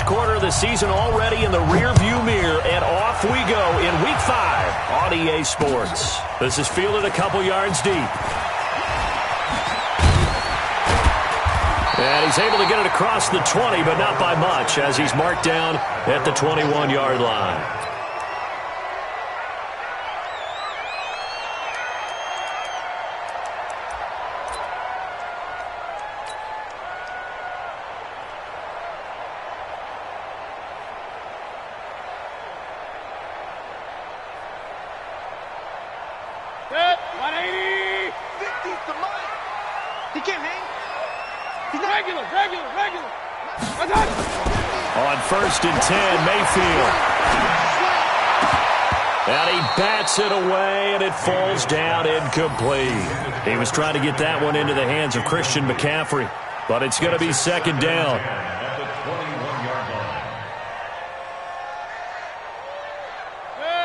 First quarter of the season already in the rearview mirror, and off we go in Week 5 on EA Sports. This is fielded a couple yards deep. And he's able to get it across the 20, but not by much, as he's marked down at the 21-yard line. On 1st and 10, Mayfield. And he bats it away, and it falls down incomplete. He was trying to get that one into the hands of Christian McCaffrey, but it's going to be 2nd down.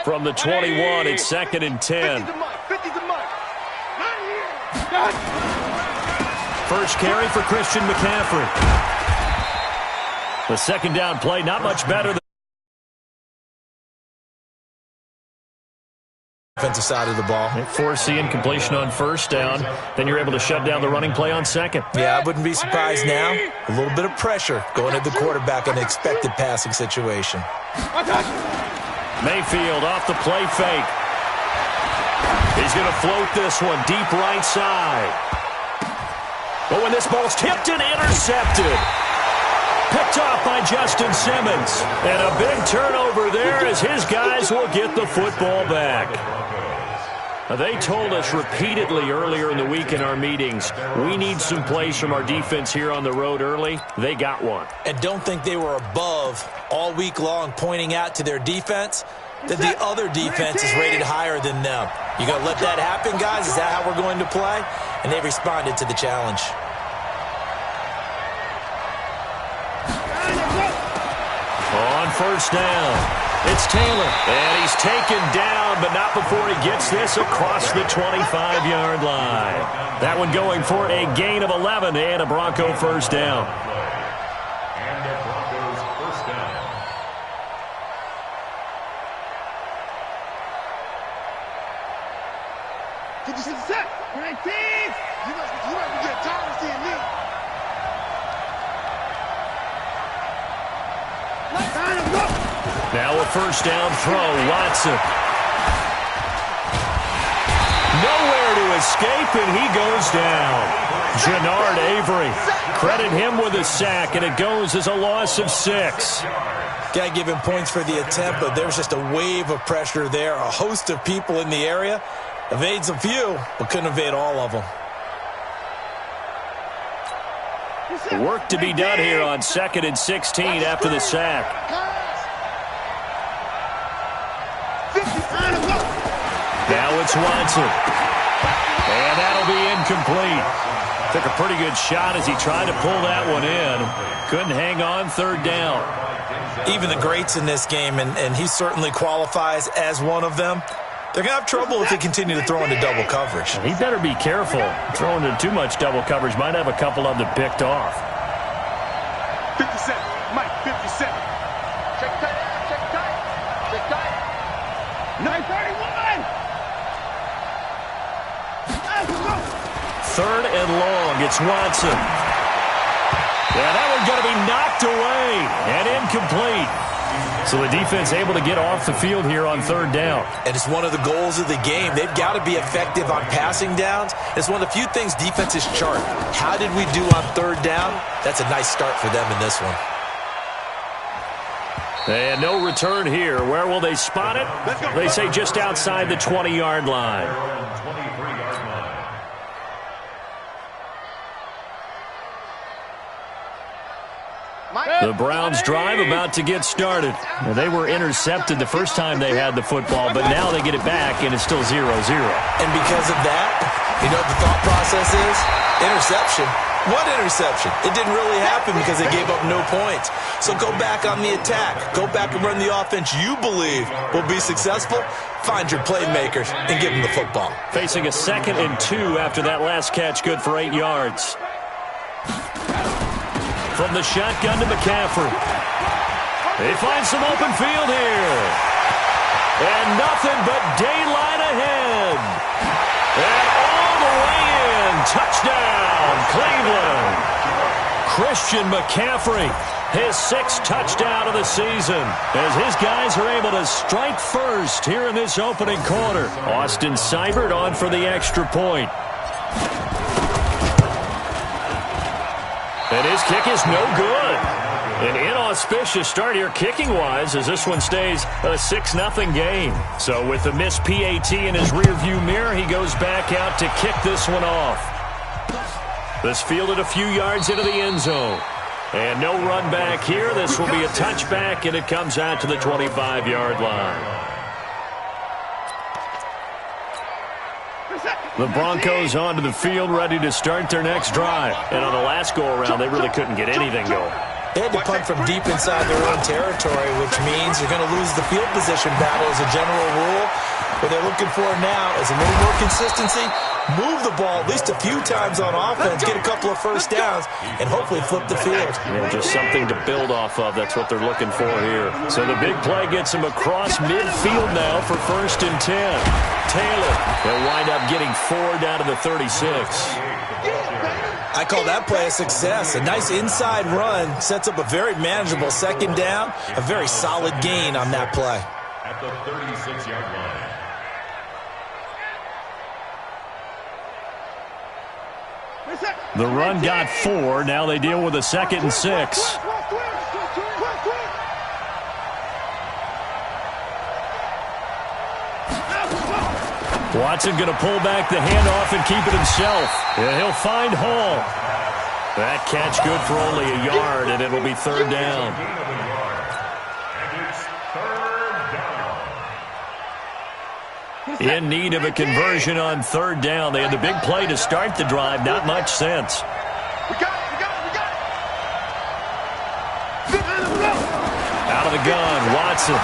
From the 21, it's 2nd and 10. First carry for Christian McCaffrey. The 2nd down play, not much better than defensive side of the ball. Force the incompletion on 1st down. Then you're able to shut down the running play on 2nd. Yeah, I wouldn't be surprised now. A little bit of pressure going at the quarterback in an expected passing situation. Mayfield off the play fake. He's going to float this one deep right side. But when this ball's tipped and intercepted. Picked off by Justin Simmons. And a big turnover there as his guys will get the football back. Now, they told us repeatedly earlier in the week in our meetings, we need some plays from our defense here on the road early. They got one. And don't think they were above all week long pointing out to their defense that the other defense is rated higher than them. You going to let that happen, guys? Is that how we're going to play? And they responded to the challenge. On 1st down, it's Taylor. And he's taken down, but not before he gets this across the 25-yard line. That one going for a gain of 11 and a Bronco 1st down. And a Broncos 1st down. You might be getting tired of seeing me. Now a 1st down throw, Watson. Nowhere to escape, and he goes down. Jannard Avery. Credit him with a sack, and it goes as a loss of 6. Got to give him points for the attempt, but there was just a wave of pressure there. A host of people in the area. Evades a few, but couldn't evade all of them. Work to be done here on 2nd and 16 after the sack. Now it's Watson. And that'll be incomplete. Took a pretty good shot as he tried to pull that one in. Couldn't hang on 3rd down. Even the greats in this game, and he certainly qualifies as one of them, they're going to have trouble if they continue to throw into double coverage. He better be careful. Throwing into too much double coverage might have a couple of them picked off. 57. Mike, 57. Check tight. Check tight. Check tight. 931. 3rd and long. It's Watson. Yeah, that one's going to be knocked away and incomplete. So the defense able to get off the field here on 3rd down. And it's one of the goals of the game. They've got to be effective on passing downs. It's one of the few things defenses chart. How did we do on 3rd down? That's a nice start for them in this one. And no return here. Where will they spot it? They say just outside the 20-yard line. The Browns drive about to get started. Well, they were intercepted the first time they had the football, but now they get it back, and it's still 0-0. And because of that, you know what the thought process is? Interception. What interception? It didn't really happen because they gave up no points. So go back on the attack. Go back and run the offense you believe will be successful. Find your playmakers and give them the football. Facing a 2nd and 2 after that last catch, good for 8 yards. From the shotgun to McCaffrey. They find some open field here. And nothing but daylight ahead. And all the way in. Touchdown, Cleveland. Christian McCaffrey, his 6th touchdown of the season, as his guys are able to strike first here in this opening quarter. Austin Seibert on for the extra point. And his kick is no good. An inauspicious start here kicking-wise as this one stays a 6-0 game. So with the missed PAT in his rearview mirror, he goes back out to kick this one off. This fielded a few yards into the end zone. And no run back here. This will be a touchback, and it comes out to the 25-yard line. The Broncos onto the field, ready to start their next drive. And on the last go-around, they really couldn't get anything going. They had to punt from deep inside their own territory, which means you're going to lose the field position battle as a general rule. What they're looking for now is a little more consistency, move the ball at least a few times on offense, get a couple of first downs, and hopefully flip the field. Yeah, just something to build off of. That's what they're looking for here. So the big play gets him across midfield now for 1st and 10. Taylor, they'll wind up getting 4 down to the 36. I call that play a success. A nice inside run sets up a very manageable 2nd down. A very solid gain on that play. At the 36-yard line. The run got 4. Now they deal with a 2nd and 6. Watson going to pull back the handoff and keep it himself. Yeah, he'll find Hall. That catch good for only a yard, and it'll be 3rd down. In need of a conversion on 3rd down. They had the big play to start the drive. Not much sense. Out of the gun, Watson.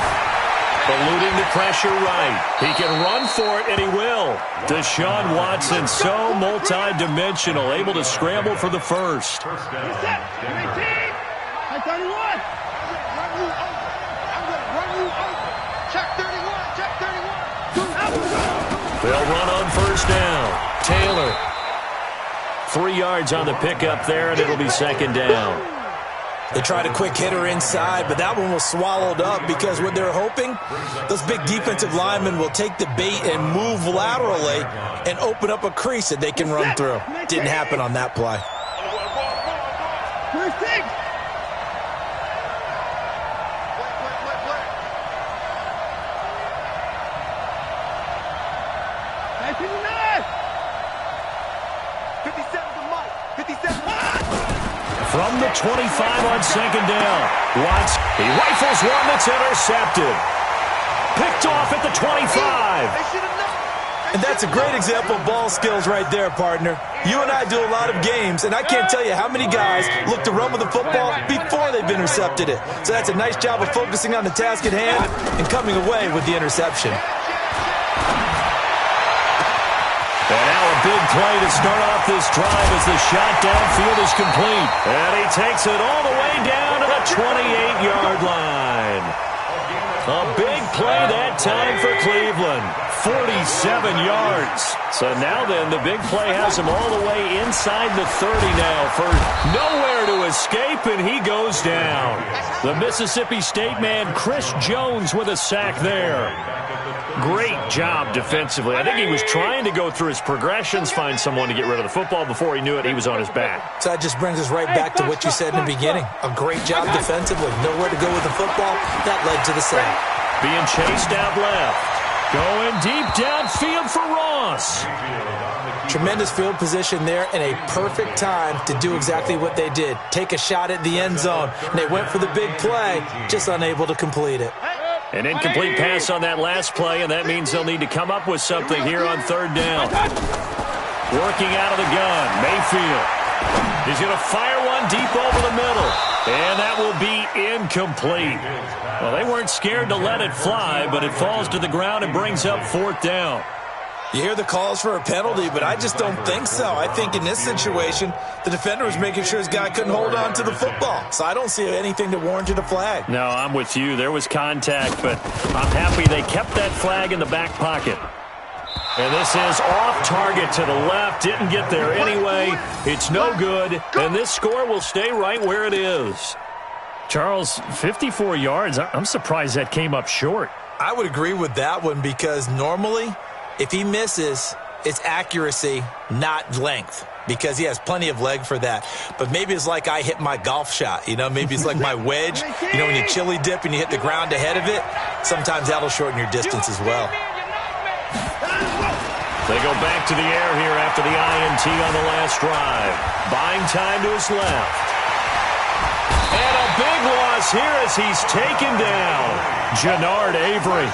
Eluding the pressure right. He can run for it, and he will. Deshaun Watson, so multi-dimensional, able to scramble for the first. They'll run on 1st down. Taylor. 3 yards on the pickup there, and it'll be 2nd down. They tried a quick hitter inside, but that one was swallowed up because what they're hoping, those big defensive linemen will take the bait and move laterally and open up a crease that they can run through. Didn't happen on that play. From the 25 on 2nd down. Watts, he rifles one that's intercepted. Picked off at the 25. And that's a great example of ball skills right there, partner. You and I do a lot of games, and I can't tell you how many guys look to run with the football before they've intercepted it. So that's a nice job of focusing on the task at hand and coming away with the interception. And now a big play to start off this drive as the shot downfield is complete. And he takes it all the way down to the 28-yard line. A big play that time for Cleveland. 47 yards. So now then, the big play has him all the way inside the 30 now for nowhere to escape, and he goes down. The Mississippi State man, Chris Jones, with a sack there. Great job defensively. I think he was trying to go through his progressions, find someone to get rid of the football. Before he knew it, he was on his back. So that just brings us right back to what you said in the beginning. A great job defensively. Nowhere to go with the football. That led to the sack. Being chased out left. Going deep downfield for Ross. Tremendous field position there and a perfect time to do exactly what they did. Take a shot at the end zone. And they went for the big play, just unable to complete it. An incomplete pass on that last play, and that means they'll need to come up with something here on 3rd down. Working out of the gun, Mayfield. He's going to fire one deep over the middle, and that will be incomplete. Well, they weren't scared to let it fly, but it falls to the ground and brings up 4th down. You hear the calls for a penalty, but I just don't think so. I think in this situation, the defender was making sure his guy couldn't hold on to the football. So I don't see anything that warranted a flag. No, I'm with you. There was contact, but I'm happy they kept that flag in the back pocket. And this is off target to the left. Didn't get there anyway. It's no good, and this score will stay right where it is. Charles, 54 yards. I'm surprised that came up short. I would agree with that one because normally, if he misses, it's accuracy, not length, because he has plenty of leg for that. But maybe it's like I hit my golf shot, maybe it's like my wedge. When you chili dip and you hit the ground ahead of it, sometimes that'll shorten your distance as well. They go back to the air here after the INT on the last drive. Buying time to his left. And a big loss here as he's taken down. Jannard Avery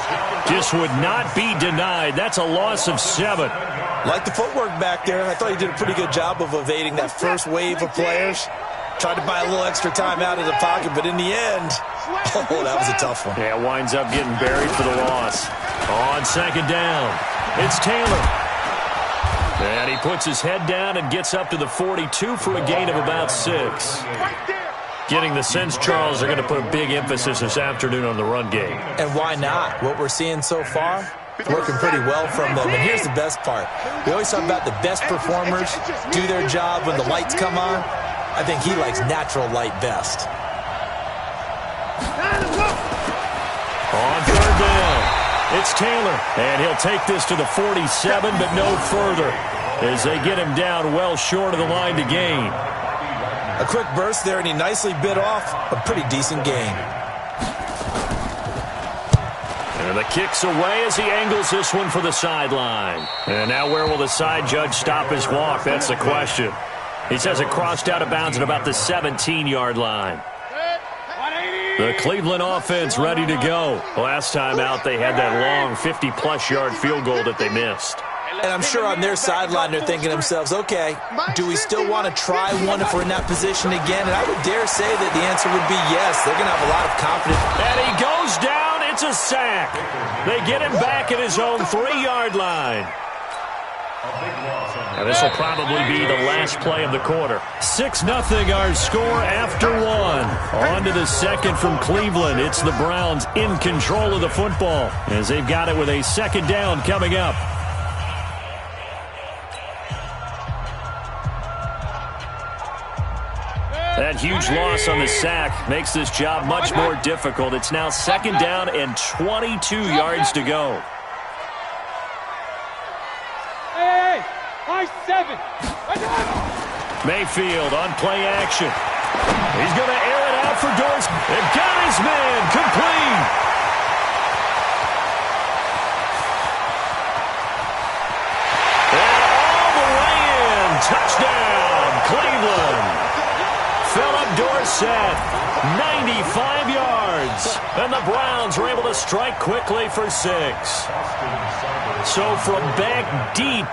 just would not be denied. That's a loss of 7. Like the footwork back there, I thought he did a pretty good job of evading that first wave of players. Tried to buy a little extra time out of the pocket, but in the end, that was a tough one. Yeah, winds up getting buried for the loss. On second down, it's Taylor. And he puts his head down and gets up to the 42 for a gain of about 6. Getting the sense, Charles, they're going to put a big emphasis this afternoon on the run game. And why not? What we're seeing so far, working pretty well from them. And here's the best part. We always talk about the best performers do their job when the lights come on. I think he likes natural light best. On third down, it's Taylor. And he'll take this to the 47, but no further, as they get him down well short of the line to gain. A quick burst there, and he nicely bit off a pretty decent gain. And the kick's away as he angles this one for the sideline. And now where will the side judge stop his walk? That's the question. He says it crossed out of bounds at about the 17-yard line. The Cleveland offense ready to go. Last time out, they had that long 50-plus yard field goal that they missed. And I'm sure on their sideline they're thinking to themselves, okay, do we still want to try one if we're in that position again? And I would dare say that the answer would be yes. They're going to have a lot of confidence. And he goes down. It's a sack. They get him back at his own 3-yard line. And this will probably be the last play of the quarter. 6-0 our score after 1. On to the second from Cleveland. It's the Browns in control of the football as they've got it with a second down coming up. That huge loss on the sack makes this job much more difficult. It's now second down and 22 yards to go. Hey, high 7. Mayfield on play action. He's going to air it out for Dorsey. And got his man complete. And all the way in. Touchdown, Cleveland. Philip Dorsett, 95 yards. And the Browns were able to strike quickly for 6. So from back deep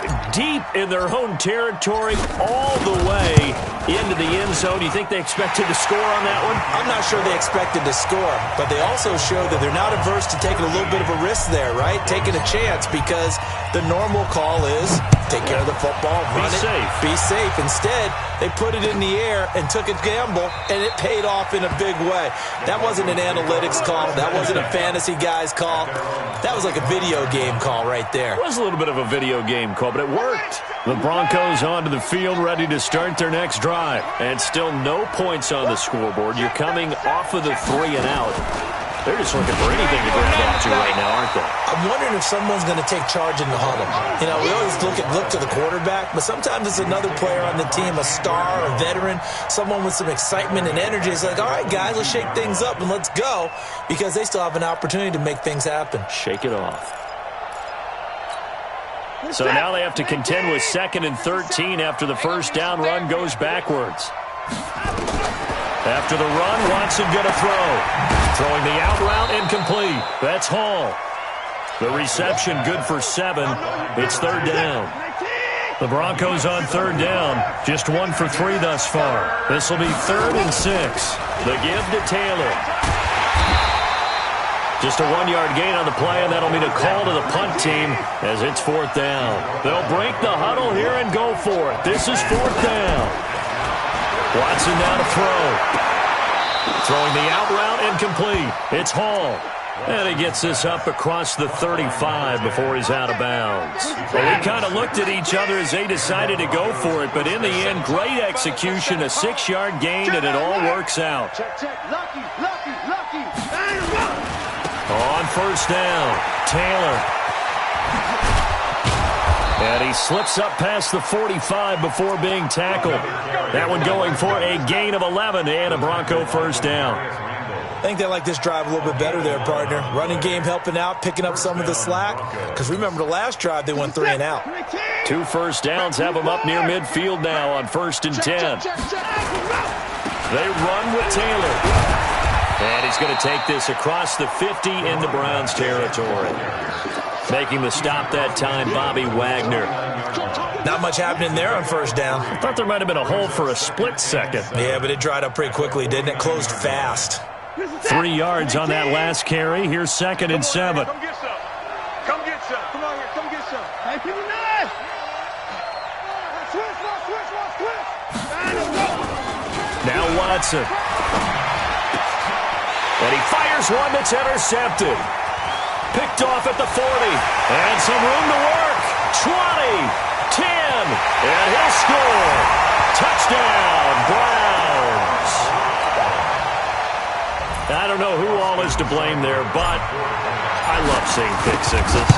in their own territory, all the way into the end zone, you think they expected to score on that one? I'm not sure they expected to score, but they also showed that they're not averse to taking a little bit of a risk there, right? Taking a chance, because the normal call is take care of the football, run it, be safe. Instead, they put it in the air and took a gamble, and it paid off in a big way. That wasn't an analytics call. That wasn't a fantasy guy's call. That was like a video game call right there. It was a little bit of a video game call, but it worked. The Broncos onto the field ready to start their next drive. And still no points on the scoreboard. You're coming off of the 3 and out. They're just looking for anything to grab onto right now, aren't they? I'm wondering if someone's going to take charge in the huddle. We always look to the quarterback, but sometimes it's another player on the team, a star, a veteran, someone with some excitement and energy. It's like, all right, guys, let's shake things up and let's go, because they still have an opportunity to make things happen. Shake it off. So now they have to contend with 2nd and 13 after the first down run goes backwards. After the run, Watson going to throw. Throwing the out route, incomplete. That's Hall. The reception good for 7. It's 3rd down. The Broncos on 3rd down. Just 1 for 3 thus far. This will be 3rd and 6. The give to Taylor. Just a 1-yard gain on the play, and that'll mean a call to the punt team as it's 4th down. They'll break the huddle here and go for it. This is 4th down. Watson now to throw. Throwing the out route incomplete. It's Hall. And he gets this up across the 35 before he's out of bounds. Well, we kind of looked at each other as they decided to go for it, but in the end, great execution, a 6-yard gain, and it all works out. Lucky. On 1st down, Taylor. And he slips up past the 45 before being tackled. That one going for a gain of 11 and a Bronco 1st down. I think they like this drive a little bit better there, partner. Running game helping out, picking up some of the slack. Because remember the last drive, they went 3 and out. 2 first downs have them up near midfield now on 1st and 10. They run with Taylor. And he's going to take this across the 50 into Browns territory. Making the stop that time, Bobby Wagner. Not much happening there on 1st down. I thought there might have been a hole for a split second. Yeah, but it dried up pretty quickly, didn't it? Closed fast. 3 yards on that last carry. Here's 2nd and 7. Come get some. Come get some. Come on here. Come get some. Hey, people, nice. Switch. Now Watson. And he fires one that's intercepted. Picked off at the 40. And some room to work. 20, 10, and he'll score. Touchdown, Browns. I don't know who all is to blame there, but I love seeing pick sixes.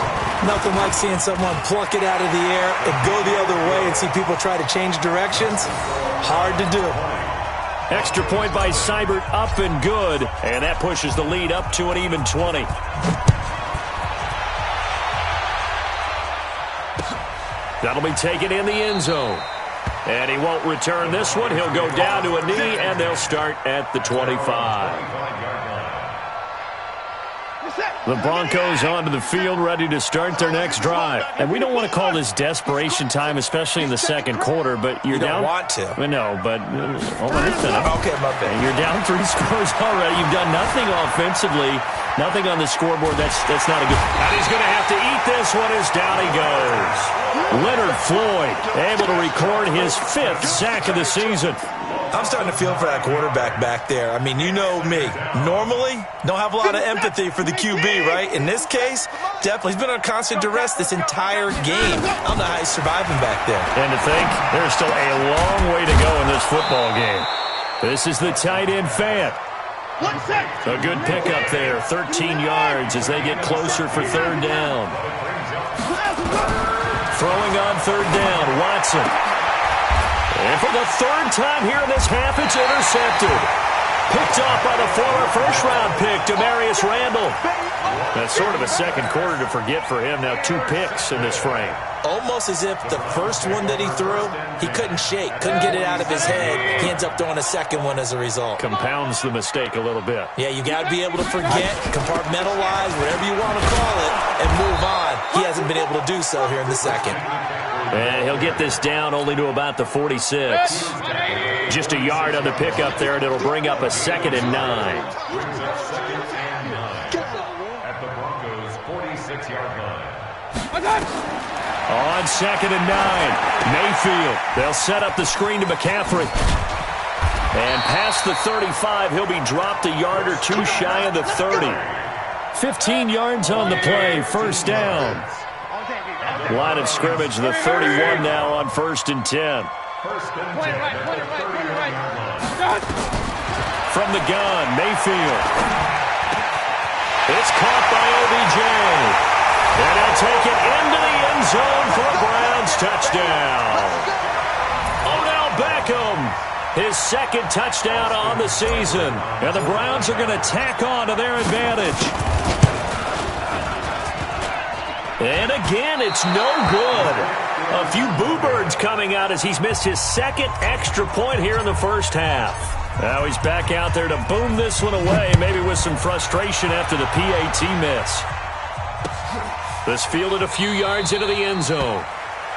Nothing like seeing someone pluck it out of the air and go the other way and see people try to change directions. Hard to do. Extra point by Seibert, up and good, and that pushes the lead up to an even 20. That'll be taken in the end zone. And he won't return this one. He'll go down to a knee, and they'll start at the 25. The Broncos onto the field, ready to start their next drive. And we don't want to call this desperation time, especially in the second quarter, but you're down. You don't want to. No, but hold on, okay, my bad. You're down 3 scores already. You've done nothing offensively, nothing on the scoreboard. That's not a good. And he's going to have to eat this one as down he goes. Leonard Floyd able to record his 5th sack of the season. I'm starting to feel for that quarterback back there. I mean, you know me. Normally, don't have a lot of empathy for the QB, right? In this case, definitely. He's been on constant duress this entire game. I don't know how he's surviving back there. And to think, there's still a long way to go in this football game. This is the tight end fan. A good pickup there, 13 yards as they get closer for 3rd down. Throwing on 3rd down, Watson. And for the 3rd time here in this half, it's intercepted. Picked off by the former first-round pick, Demarius Randall. That's sort of a second quarter to forget for him. Now 2 picks in this frame. Almost as if the first one that he threw, he couldn't shake, couldn't get it out of his head. He ends up throwing a second one as a result. Compounds the mistake a little bit. Yeah, you got to be able to forget, compartmentalize, whatever you want to call it, and move on. He hasn't been able to do so here in the second. And he'll get this down only to about the 46. Just a yard on the pickup there, and it'll bring up a 2nd and 9. At the Broncos' 46-yard line. On 2nd and 9, Mayfield. They'll set up the screen to McCaffrey. And past the 35, he'll be dropped a yard or 2 shy of the 30. 15 yards on the play, 1st down. Line of scrimmage, the 31 now on 1st and 10. From the gun, Mayfield. It's caught by OBJ. And he'll take it into the end zone for a Browns touchdown. Odell Beckham, his 2nd touchdown on the season. And the Browns are going to tack on to their advantage. And again, it's no good. A few boo birds coming out as he's missed his 2nd extra point here in the first half. Now he's back out there to boom this one away, maybe with some frustration after the PAT miss. This fielded a few yards into the end zone.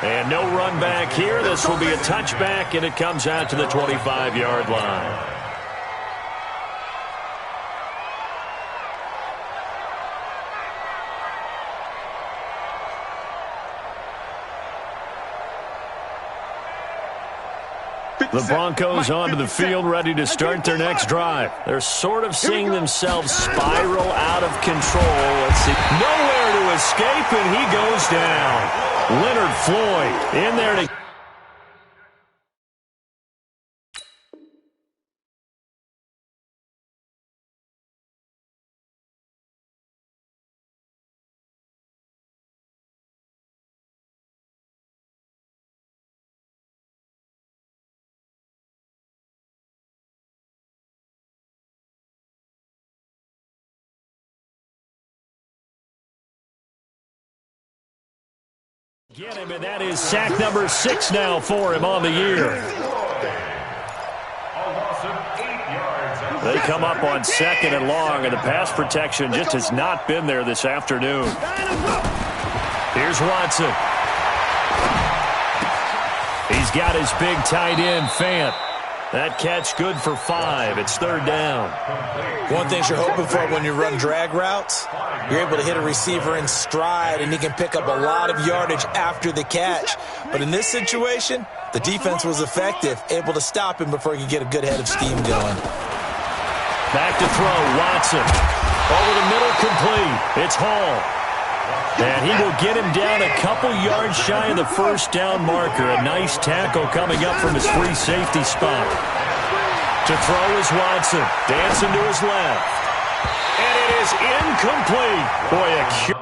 And no run back here. This will be a touchback, and it comes out to the 25-yard line. The Broncos onto the field ready to start their next drive. They're sort of seeing themselves spiral out of control. Let's see. Nowhere to escape, and he goes down. Leonard Floyd in there to... Get him, and that is sack number 6 now for him on the year. They come up on 2nd and long, and the pass protection just has not been there this afternoon. Here's Watson. He's got his big tight end, Fant. That catch good for 5. It's 3rd down. One thing you're hoping for when you run drag routes, you're able to hit a receiver in stride, and he can pick up a lot of yardage after the catch. But in this situation, the defense was effective, able to stop him before he could get a good head of steam going. Back to throw, Watson. Over the middle, complete. It's Hall. And he will get him down a couple yards shy of the 1st down marker. A nice tackle coming up from his free safety spot. To throw is Watson. Dancing to his left. And it is incomplete. Boy, a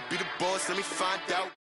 Be the boss, let me find out.